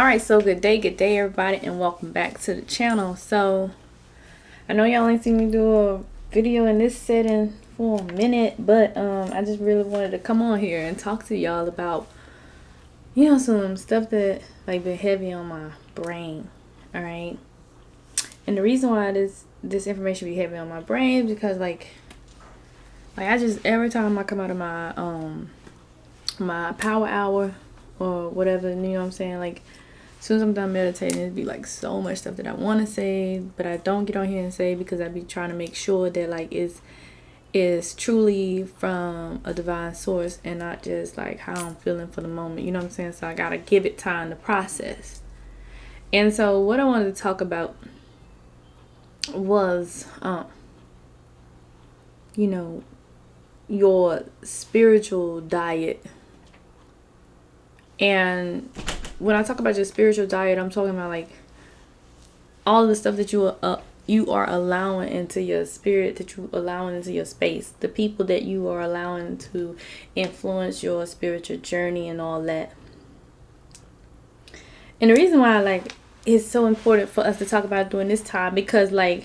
Alright, so good day everybody, and welcome back to the channel. So I know y'all ain't seen me do a video in this setting for a minute, but I just really wanted to come on here and talk to y'all about, you know, some stuff that like been heavy on my brain. Alright, and the reason why this information be heavy on my brain is because like I just, every time I come out of my my power hour or whatever, you know what I'm saying, like as soon as I'm done meditating, it'd be like so much stuff that I want to say, but I don't get on here and say because I be trying to make sure that like it's truly from a divine source and not just like how I'm feeling for the moment, you know what I'm saying? So I gotta give it time to process. And so what I wanted to talk about was you know, your spiritual diet. And when I talk about your spiritual diet, I'm talking about like all of the stuff that you are allowing into your spirit, that you allowing into your space, the people that you are allowing to influence your spiritual journey and all that. And the reason why like it's so important for us to talk about during this time, because like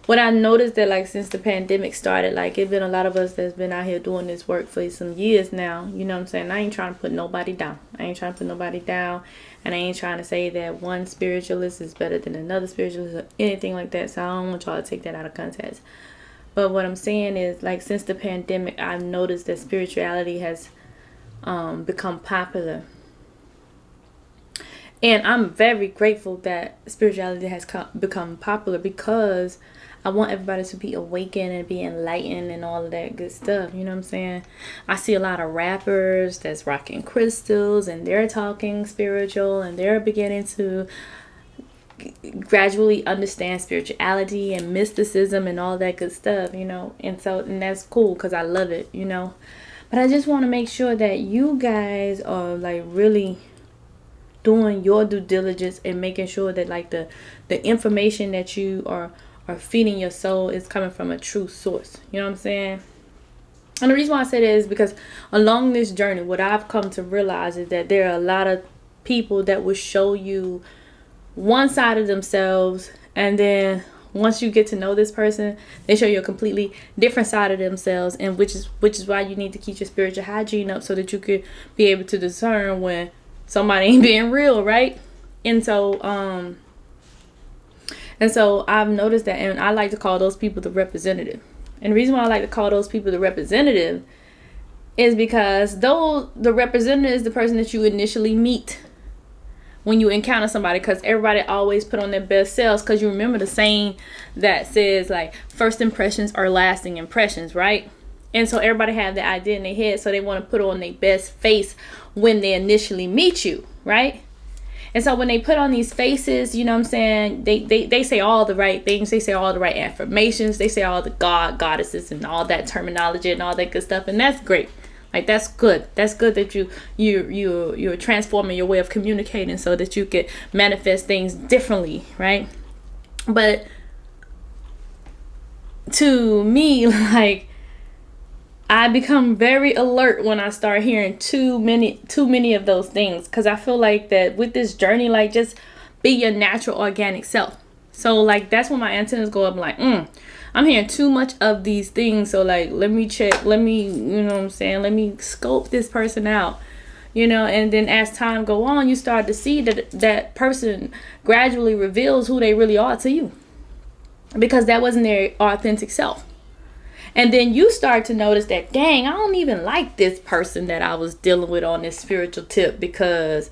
what I noticed that like since the pandemic started, like it's been a lot of us that's been out here doing this work for some years now, you know what I'm saying? I ain't trying to put nobody down. And I ain't trying to say that one spiritualist is better than another spiritualist or anything like that. So I don't want y'all to take that out of context. But what I'm saying is like since the pandemic, I've noticed that spirituality has become popular. And I'm very grateful that spirituality has become popular, because I want everybody to be awakened and be enlightened and all of that good stuff. You know what I'm saying? I see a lot of rappers that's rocking crystals and they're talking spiritual and they're beginning to gradually understand spirituality and mysticism and all that good stuff, you know. And that's cool because I love it, you know. But I just want to make sure that you guys are like really doing your due diligence and making sure that like the information that you are feeding your soul is coming from a true source. You know what I'm saying? And the reason why I say that is because along this journey, what I've come to realize is that there are a lot of people that will show you one side of themselves, and then once you get to know this person, they show you a completely different side of themselves, and which is why you need to keep your spiritual hygiene up so that you could be able to discern when somebody ain't being real, right? And so I've noticed that, and I like to call those people the representative. And the reason why I like to call those people the representative is because though the representative is the person that you initially meet when you encounter somebody, because everybody always put on their best selves, because you remember the saying that says like first impressions are lasting impressions, right? And so everybody have the idea in their head, so they want to put on their best face when they initially meet you, right? And so when they put on these faces, you know what I'm saying, they say all the right things, they say all the right affirmations, they say all the goddesses and all that terminology and all that good stuff, and that's great. Like that's good. That's good that you're transforming your way of communicating so that you can manifest things differently, right? But to me, like, I become very alert when I start hearing too many of those things, because I feel like that with this journey, like, just be your natural organic self. So like that's when my antennas go up, like I'm hearing too much of these things, so like let me check, let me, you know what I'm saying, let me scope this person out, you know. And then as time go on, you start to see that person gradually reveals who they really are to you, because that wasn't their authentic self. And then you start to notice that, dang, I don't even like this person that I was dealing with on this spiritual tip, because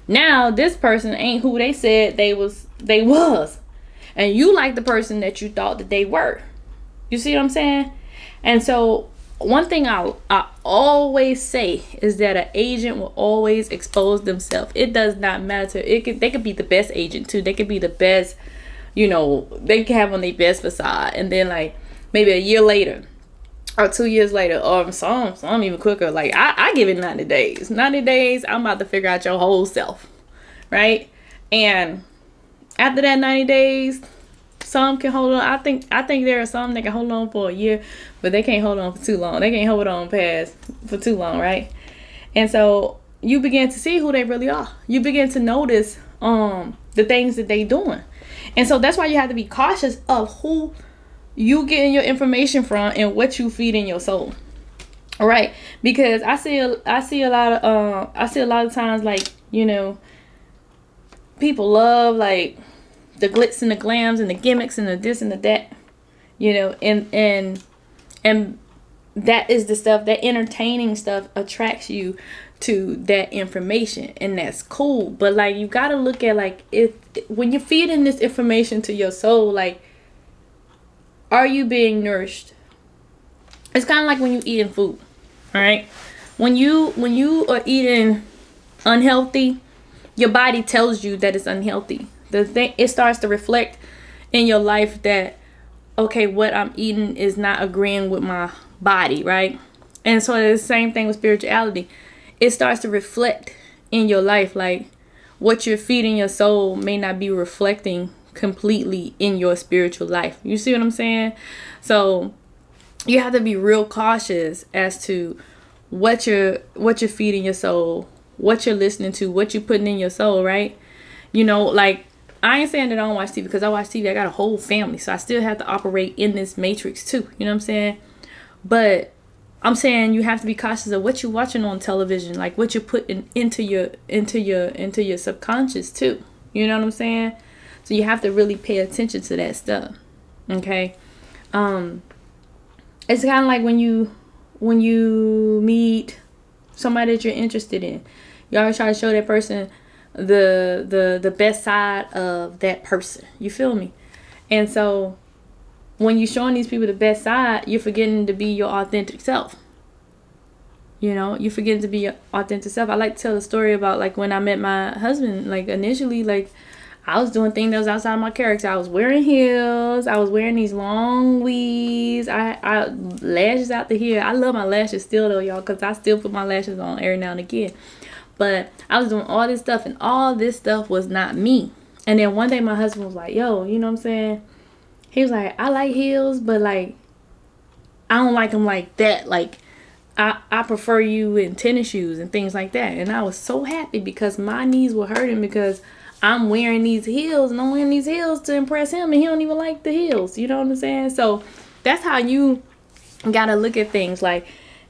now this person ain't who they said they was. And you like the person that you thought that they were. You see what I'm saying? And so one thing I always say is that an agent will always expose themselves. It does not matter. They could be the best agent too. They could be the best, you know, they can have on their best facade, and then like maybe a year later or 2 years later, or some even quicker, like I give it 90 days. 90 days, I'm about to figure out your whole self, right? And after that 90 days, some can hold on. I think there are some that can hold on for a year, but they can't hold on for too long. They can't hold on past for too long, right? And so you begin to see who they really are. You begin to notice the things that they doing. And so that's why you have to be cautious of who you getting your information from and what you feed in your soul. All right, because I see a lot of times, like, you know, people love like the glitz and the glams and the gimmicks and the this and the that, you know, and that is the stuff, that entertaining stuff attracts you to that information, and that's cool. But like, you gotta look at, like, if when you're feeding this information to your soul, like, are you being nourished? It's kind of like when you eating food. All right, when you are eating unhealthy, your body tells you that it's unhealthy. It starts to reflect in your life that, okay, what I'm eating is not agreeing with my body, right? And so it's the same thing with spirituality. It starts to reflect in your life, like what you're feeding your soul may not be reflecting completely in your spiritual life. You see what I'm saying? So you have to be real cautious as to what you're feeding your soul, what you're listening to, what you're putting in your soul, right? You know, like, I ain't saying that I don't watch TV, because I watch TV. I got a whole family, so I still have to operate in this matrix too. You know what I'm saying? But I'm saying you have to be cautious of what you're watching on television, like what you're putting into your subconscious too. You know what I'm saying? So you have to really pay attention to that stuff. Okay. It's kind of like when you meet somebody that you're interested in, you always try to show that person the best side of that person. You feel me? And so when you're showing these people the best side, you're forgetting to be your authentic self. You know, you're forgetting to be your authentic self. I like to tell a story about, like, when I met my husband. Like, initially, like, I was doing things that was outside of my character. I was wearing heels. I was wearing these long weaves. I lashes out to here. I love my lashes still, though, y'all, because I still put my lashes on every now and again. But I was doing all this stuff, and all this stuff was not me. And then one day my husband was like, yo, you know what I'm saying? He was like, I like heels, but, like, I don't like them like that. Like, I prefer you in tennis shoes and things like that. And I was so happy because my knees were hurting because I'm wearing these heels, and I'm wearing these heels to impress him, and he don't even like the heels. You know what I'm saying? So that's how you gotta look at things. Like,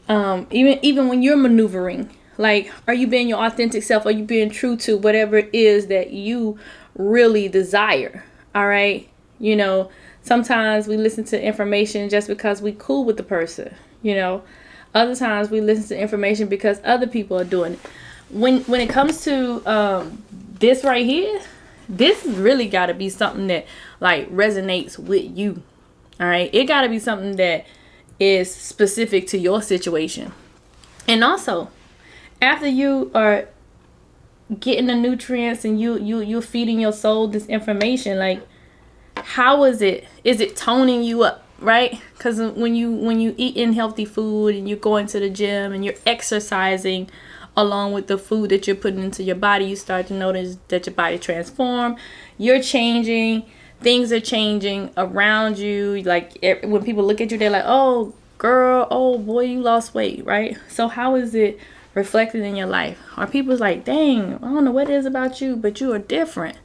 even when you're maneuvering, like, are you being your authentic self? Are you being true to whatever it is that you really desire? All right. You know, sometimes we listen to information just because we cool with the person, you know. Other times we listen to information because other people are doing it. When it comes to this right here, this really got to be something that, like, resonates with you. All right. It got to be something that is specific to your situation. And also, after you are getting the nutrients and you're feeding your soul this information, like, how is it toning you up, right? Because when you eating healthy food and you're going to the gym and you're exercising along with the food that you're putting into your body, you start to notice that your body transform. You're changing. Things are changing around you. Like, when people look at you, they're like, oh, girl, oh, boy, you lost weight, right? So how is it reflected in your life? Or people's like, dang, I don't know what it is about you, but you are different.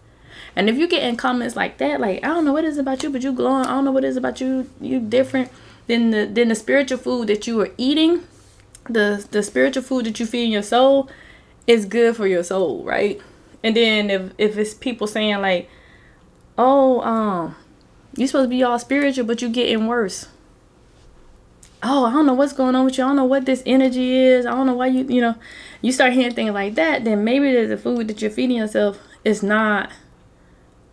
And if you get in comments like that, like, I don't know what it is about you, but you glowing. I don't know what it is about you, you different than the spiritual food that you are eating. The spiritual food that you feed in your soul is good for your soul, right? And then if it's people saying like, oh, you're supposed to be all spiritual, but you getting worse. Oh, I don't know what's going on with you. I don't know what this energy is. I don't know why you start hearing things like that. Then maybe the food that you're feeding yourself is not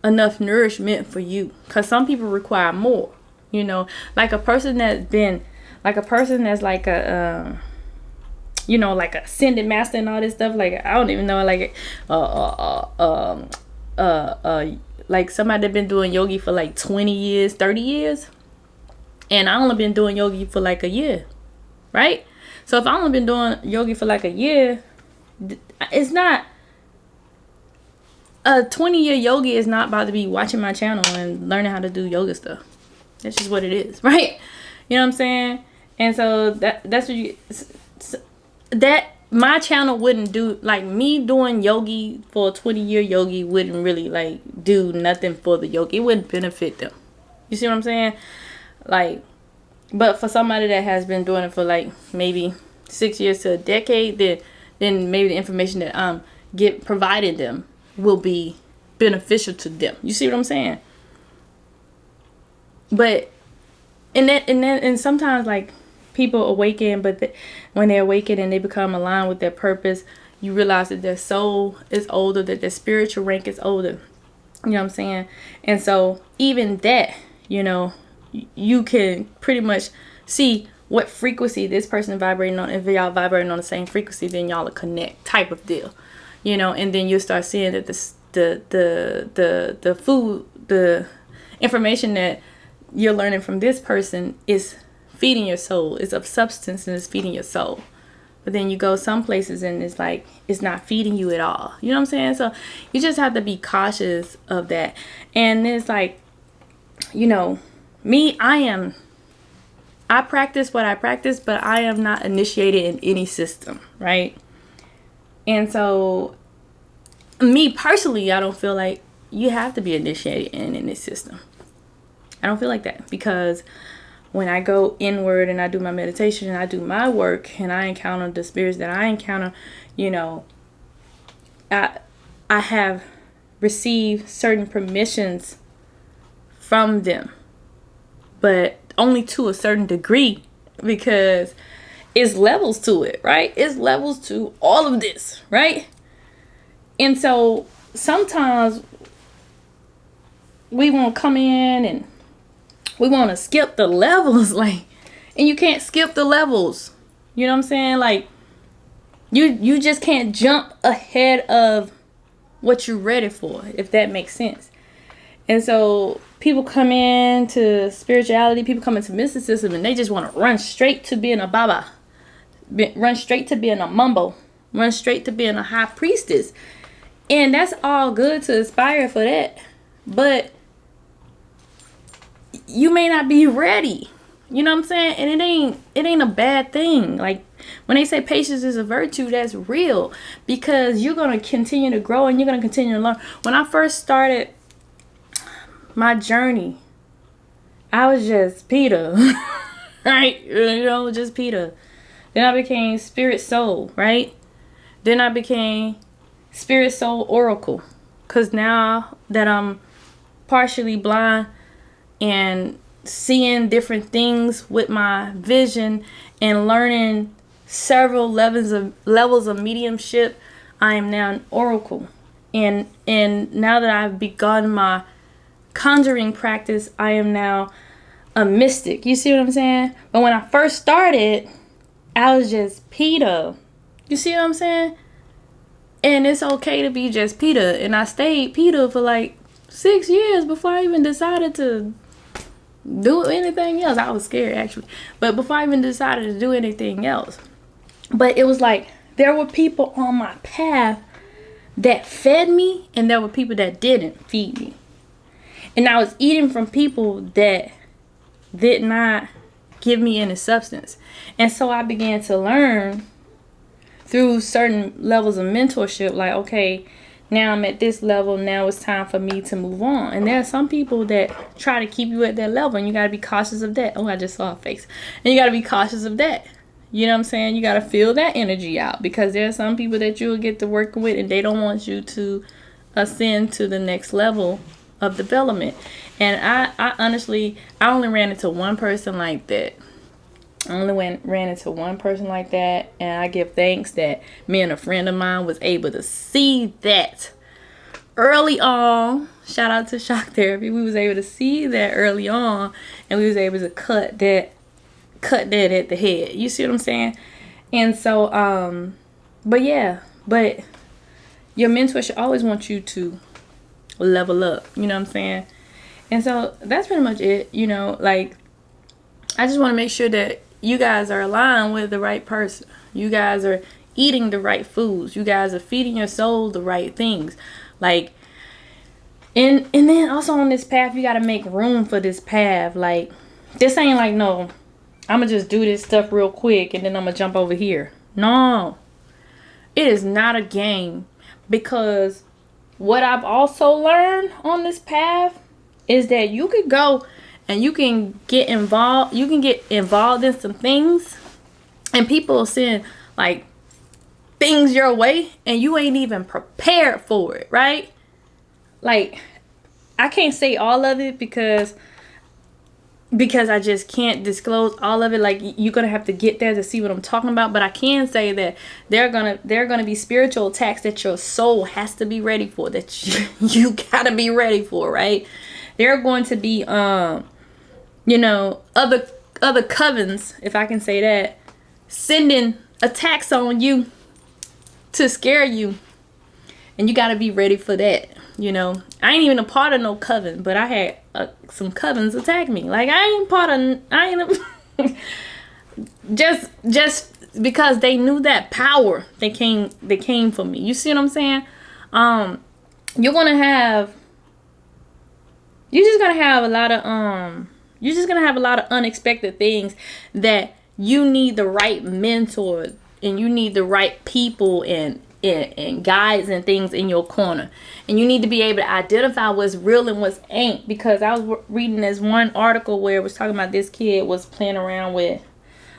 enough nourishment for you, because some people require more, you know, like a person that's like a like a ascended master and all this stuff. Like, I don't even know, like like somebody that been doing yogi for like 20 years, 30 years, and I only been doing yogi for like a year, right? So if I only been doing yogi for like a year, it's not a 20-year yogi is not about to be watching my channel and learning how to do yoga stuff. That's just what it is, right? You know what I'm saying? And so that's what that my channel wouldn't do, like, me doing yogi for a 20-year yogi wouldn't really, like, do nothing for the yogi. It wouldn't benefit them. You see what I'm saying? Like, but for somebody that has been doing it for, like, maybe 6 years to a decade, then maybe the information that get provided them will be beneficial to them. You see what I'm saying? But and sometimes, like, people awaken, but when they awaken and they become aligned with their purpose, you realize that their soul is older, that their spiritual rank is older. You know what I'm saying? And so even that, you know, you can pretty much see what frequency this person vibrating on. If y'all vibrating on the same frequency, then y'all will connect, type of deal. You know, and then you'll start seeing that the food, the information that you're learning from this person is feeding your soul. It's of substance and it's feeding your soul. But then you go some places and it's like, it's not feeding you at all. You know what I'm saying? So you just have to be cautious of that. And it's like, you know, me, I practice what I practice, but I am not initiated in any system, right? And so me personally, I don't feel like you have to be initiated in any system. I don't feel like that, because when I go inward and I do my meditation and I do my work and I encounter the spirits that I encounter, you know, I have received certain permissions from them, but only to a certain degree, because it's levels to it, right? It's levels to all of this, right? And so sometimes we want to come in and we want to skip the levels, like, and you can't skip the levels. You know what I'm saying? Like, you just can't jump ahead of what you're ready for, if that makes sense. And so people come into spirituality, people come into mysticism, and they just want to run straight to being a baba, run straight to being a mumbo, run straight to being a high priestess. And that's all good to aspire for that, but you may not be ready. You know what I'm saying? And it ain't a bad thing. Like, when they say patience is a virtue, that's real, because you're going to continue to grow and you're going to continue to learn. When I first started my journey, I was just Peter, right? You know, just Peter. Then I became spirit soul, right? Then I became spirit soul oracle, because now that I'm partially blind and seeing different things with my vision and learning several levels of mediumship, I am now an oracle. And now that I've begun my conjuring practice, I am now a mystic. You see what I'm saying? But when I first started, I was just Peter. You see what I'm saying? And it's okay to be just Peter. And I stayed Peter for like 6 years before I even decided to do anything else. I was scared, actually, but before I even decided to do anything else. But it was like, there were people on my path that fed me, and there were people that didn't feed me, and I was eating from people that did not give me any substance. And so I began to learn through certain levels of mentorship, like, okay, now I'm at this level. Now it's time for me to move on. And there are some people that try to keep you at that level, and you got to be cautious of that. Oh, I just saw a face. And you got to be cautious of that. You know what I'm saying? You got to feel that energy out, because there are some people that you'll get to work with, and they don't want you to ascend to the next level of development. And I honestly, I only ran into one person like that. I only ran into one person like that, and I give thanks that me and a friend of mine was able to see that early on. Shout out to shock therapy. We was able to see that early on, and we was able to cut that at the head. You see what I'm saying? And so, but your mentor should always want you to level up. You know what I'm saying? And so that's pretty much it. You know, like, I just want to make sure that you guys are aligned with the right person. You guys are eating the right foods. You guys are feeding your soul the right things. Like, and then also on this path, you got to make room for this path. Like, this ain't like, no, I'm going to just do this stuff real quick and then I'm going to jump over here. No. It is not a game, because what I've also learned on this path is that you could go and you can get involved. You can get involved in some things, and people send like things your way, and you ain't even prepared for it, right? Like, I can't say all of it because I just can't disclose all of it. Like, you're gonna have to get there to see what I'm talking about. But I can say that there are gonna be spiritual attacks that your soul has to be ready for, that you gotta be ready for, right? There are going to be other covens, if I can say that, sending attacks on you to scare you, and you gotta be ready for that. I ain't even a part of no coven, but I had some covens attack me. Like, just because they knew that power, they came for me. You see what I'm saying? You're just gonna have a lot of unexpected things, that you need the right mentor, and you need the right people and guides and things in your corner, and you need to be able to identify what's real and what's ain't. Because I was reading this one article where it was talking about this kid was playing around with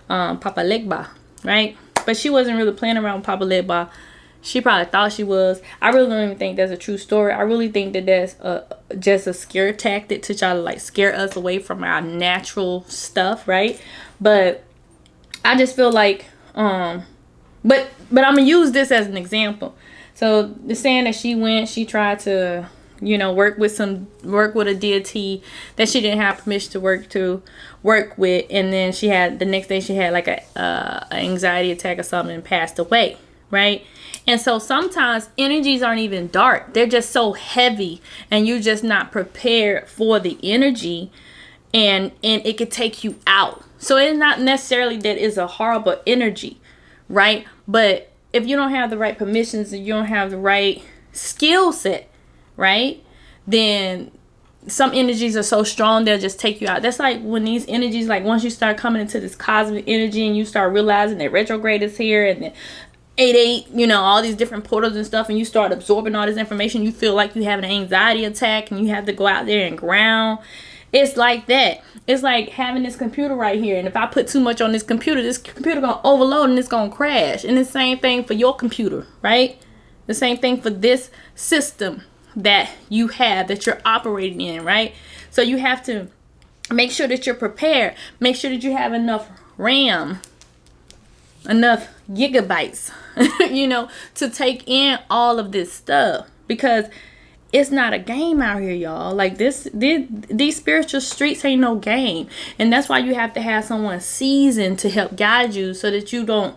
Papa Legba, right? But she wasn't really playing around with Papa Legba. She probably thought she was. I really don't even think that's a true story. I really think that that's just a scare tactic to try to like scare us away from our natural stuff, right? But I just feel like but I'm gonna use this as an example. So the saying that she tried to work with a deity that she didn't have permission to work with, and then the next day she had like a anxiety attack or something and passed away, right? And so sometimes energies aren't even dark, they're just so heavy, and you're just not prepared for the energy, and it could take you out. So it's not necessarily that it's a horrible energy, right? But if you don't have the right permissions and you don't have the right skill set, right, then some energies are so strong they'll just take you out. That's like when these energies, like once you start coming into this cosmic energy and you start realizing that retrograde is here, and then 8-8, all these different portals and stuff, and you start absorbing all this information, you feel like you have an anxiety attack and you have to go out there and ground. It's like that. It's like having this computer right here, and if I put too much on this computer gonna overload and it's gonna crash. And the same thing for your computer, right? The same thing for this system that you have, that you're operating in, right? So you have to make sure that you're prepared. Make sure that you have enough RAM, enough gigabytes, to take in all of this stuff, because it's not a game out here, y'all. Like these spiritual streets ain't no game. And that's why you have to have someone seasoned to help guide you, so that you don't,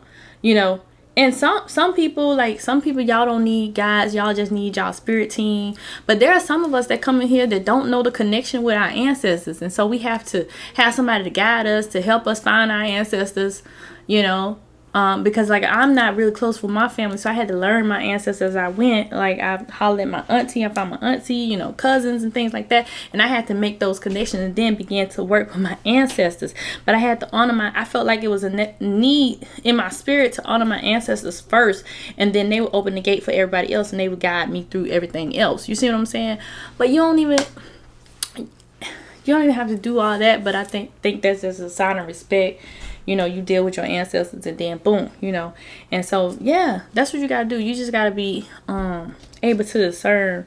and some people, y'all don't need guides. Y'all just need y'all spirit team. But there are some of us that come in here that don't know the connection with our ancestors. And so we have to have somebody to guide us, to help us find our ancestors, because like I'm not really close with my family, so I had to learn my ancestors as I went. Like I hollered at my auntie, I found my auntie, cousins and things like that, and I had to make those connections and then began to work with my ancestors. But I had to honor I felt like it was a need in my spirit to honor my ancestors first, and then they would open the gate for everybody else, and they would guide me through everything else. You see what I'm saying? But you don't even have to do all that. But I think that's just a sign of respect. You deal with your ancestors, and then boom, And so, yeah, that's what you got to do. You just got to be able to discern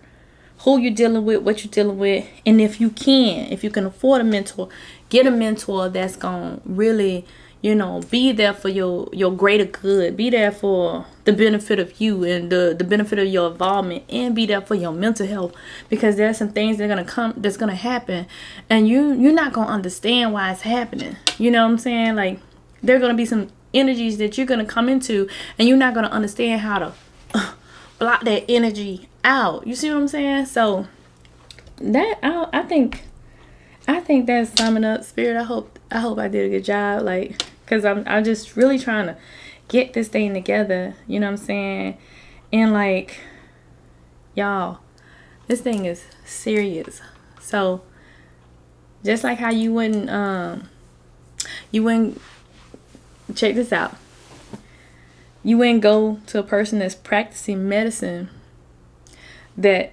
who you're dealing with, what you're dealing with. And if you can afford a mentor, get a mentor that's going to really, be there for your greater good. Be there for the benefit of you and the benefit of your involvement, and be there for your mental health. Because there's some things that's going to happen, and you're not going to understand why it's happening. You know what I'm saying? Like, there are going to be some energies that you're going to come into, and you're not going to understand how to block that energy out. You see what I'm saying? So that I think that's summing up, Spirit. I hope I did a good job, like, because I'm just really trying to get this thing together. You know what I'm saying? And like, y'all, this thing is serious. So just like how you wouldn't check this out. You wouldn't go to a person that's practicing medicine but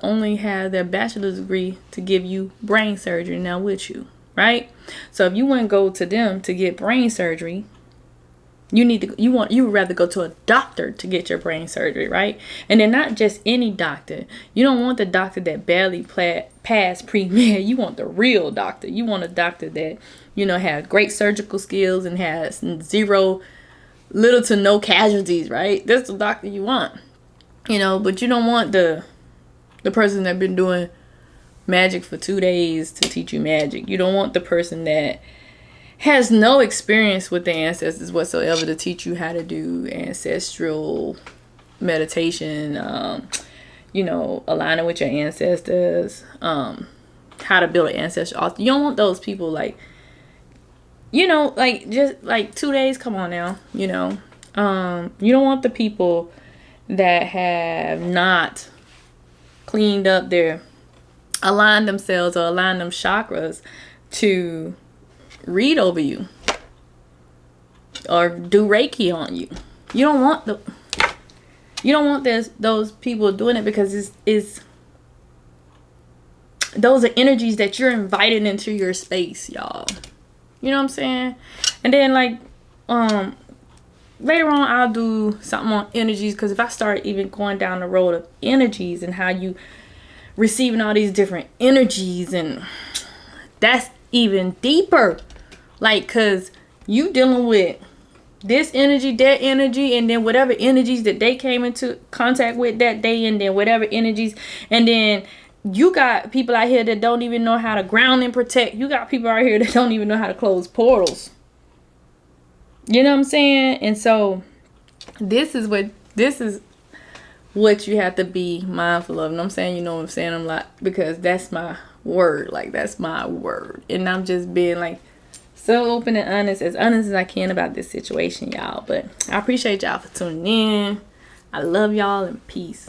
only have their bachelor's degree to give you brain surgery now with you, right? So if you wouldn't go to them to get brain surgery, you would rather go to a doctor to get your brain surgery, right? And then not just any doctor. You don't want the doctor that barely passed pre-med. You want the real doctor. You want a doctor that, has great surgical skills and has little to no casualties, right? That's the doctor you want. But you don't want the person that been doing magic for 2 days to teach you magic. You don't want the person that has no experience with the ancestors whatsoever to teach you how to do ancestral meditation, aligning with your ancestors, how to build an ancestral altar. You don't want those people just 2 days, come on now, you don't want the people that have not cleaned up aligned themselves or aligned them chakras to read over you or do Reiki on you. You don't want those people doing it, because it's those are energies that you're inviting into your space, y'all. You know what I'm saying? And then later on I'll do something on energies, because if I start even going down the road of energies and how you receiving all these different energies, and that's even deeper. Because you dealing with this energy, that energy, and then whatever energies that they came into contact with that day, and then whatever energies, and then you got people out here that don't even know how to ground and protect. You got people out here that don't even know how to close portals. You know what I'm saying? And so this is what you have to be mindful of. And I'm saying, you know what I'm saying? I'm like, because that's my word. That's my word. And I'm just being so open and honest as I can about this situation, y'all. But I appreciate y'all for tuning in. I love y'all, and peace.